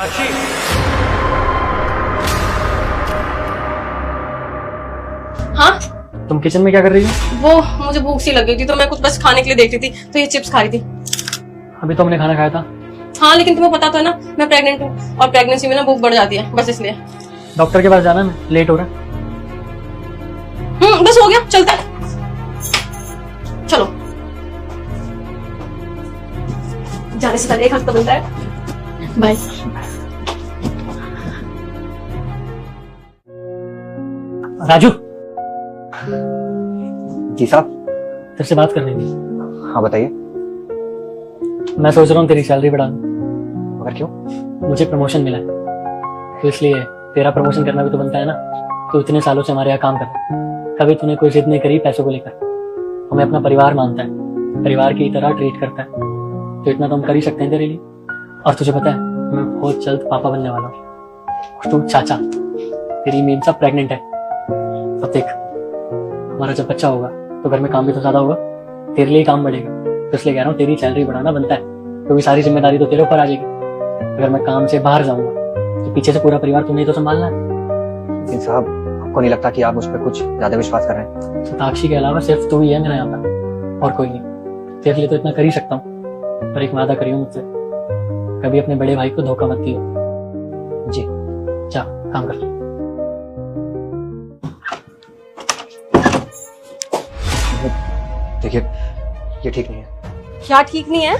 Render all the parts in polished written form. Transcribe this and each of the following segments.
हाँ, तुम किचन में क्या कर रही हो? वो मुझे भूख सी लग गई थी तो मैं कुछ बस खाने के लिए देख रही थी, तो ये चिप्स खा रही थी। अभी तो हमने खाना खाया था। हाँ, लेकिन तुम्हें पता तो है ना मैं प्रेग्नेंट हूँ और प्रेगनेंसी में ना भूख बढ़ जाती है, बस इसलिए। डॉक्टर के पास जाना है, लेट हो रहा है। बस हो गया, चलता है। चलो, जाने से पहले एक हफ्ता बनता है। बाय। राजू, जी साहब। तेरे से बात करनी थी। हाँ बताइए। मैं सोच रहा हूँ तेरी सैलरी बढ़ा दूं। मगर क्यों? मुझे प्रमोशन मिला है, तो इसलिए तेरा प्रमोशन करना भी तो बनता है ना। तो इतने सालों से हमारे यहाँ काम कर, कभी तूने कोई जिद नहीं करी पैसों को लेकर। हमें अपना परिवार मानता है, परिवार की तरह ट्रीट करता है, तो इतना तो हम कर ही सकते हैं तेरे लिए। और तुझे पता है मैं बहुत जल्द पापा बनने वाला हूँ। तू चाचा, तेरी मीनसा प्रेग्नेंट है। अब देख, हमारा जब बच्चा होगा तो घर में काम भी तो ज्यादा होगा, तेरे लिए ही काम बढ़ेगा। तो इसलिए कह रहा हूँ तेरी सैलरी बढ़ाना बनता है, क्योंकि सारी जिम्मेदारी तो तेरे ऊपर आ जाएगी। अगर मैं काम से बाहर जाऊंगा तो पीछे से पूरा परिवार तुमने तो संभालना है। लेकिन साहब, आपको नहीं लगता कि आप मुझ पर कुछ ज्यादा विश्वास कर रहे हैं? सताक्षी के अलावा सिर्फ तू ही है मेरा यहाँ पर, और कोई नहीं। तेरे लिए तो इतना कर ही सकता हूँ, पर एक वादा करियो मुझसे, कभी अपने बड़े भाई को धोखा मत दियो। जी। जा काम कर। देखिए, ये ठीक नहीं है। क्या ठीक नहीं है?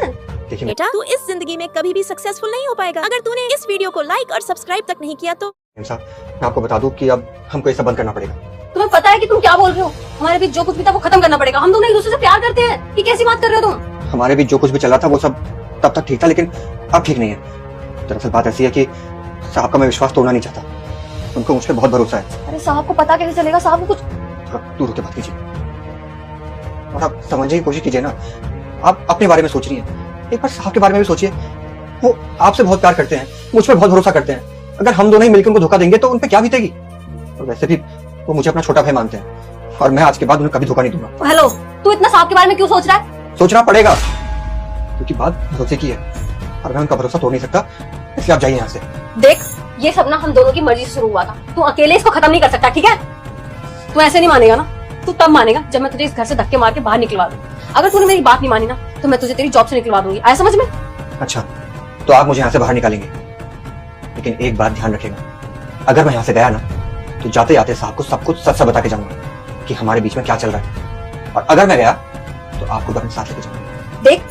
देखिए बेटा, तू इस जिंदगी में कभी भी सक्सेसफुल नहीं हो पाएगा अगर तूने इस वीडियो को लाइक और सब्सक्राइब तक नहीं किया तो। साहब, मैं आपको बता दूं कि अब हमको ये सब बंद करना पड़ेगा। तुम्हें पता है कि तुम क्या बोल रहे हो? हमारे बीच जो कुछ भी था वो खत्म करना पड़ेगा। हम दोनों एक दूसरे से प्यार करते हैं। ये कैसी बात कर रहे हो तुम? हमारे बीच जो कुछ भी चला था वो सब तब तक ठीक था, लेकिन अब ठीक नहीं है। दरअसल बात ऐसी है कि साहब का मैं विश्वास तोड़ना नहीं चाहता। उनको मुझ पर बहुत भरोसा है। अरे साहब को पता कैसे चलेगा? साहब को कुछ थोड़ा दूर होकर बात कीजिए और आप समझने की कोशिश कीजिए ना। आप अपने बारे में सोच रही हैं, एक बार साहब के बारे में भी सोचिए। वो आपसे बहुत प्यार करते हैं, मुझ पर बहुत भरोसा करते हैं। अगर हम दोनों ही मिलकर उनको धोखा देंगे तो उन पे क्या बीतेगी? और वैसे भी वो मुझे अपना छोटा भाई मानते हैं, और मैं आज के बाद उन्हें कभी धोखा नहीं दूंगा। हेलो, तू इतना साहब के बारे में क्यों सोच रहा है? सोचना पड़ेगा, क्योंकि बात भरोसे की है और मैं उनका भरोसा तोड़ नहीं सकता। इसलिए आप जाइए यहाँ से। देख, ये सब ना हम दोनों की मर्जी से शुरू हुआ था। तू अकेले इसको खत्म नहीं कर सकता, ठीक है? तू ऐसे नहीं मानेगा ना, तू तब मानेगा जब मैं तुझे इस घर से धक्के मार के बाहर निकलवा दूं। अगर तूने मेरी बात नहीं मानी ना तो मैं तुझे तेरी जॉब से निकलवा दूंगी। आया समझ में? अच्छा, तो आप मुझे यहाँ से बाहर निकालेंगे, लेकिन एक बात ध्यान रखिएगा, अगर मैं यहाँ से गया ना तो जाते जाते साहब को सब कुछ सच बता के जाऊंगा कि हमारे बीच में क्या चल रहा है। और अगर मैं गया तो आपको भी अपने साथ लेके जाऊंगा। देख,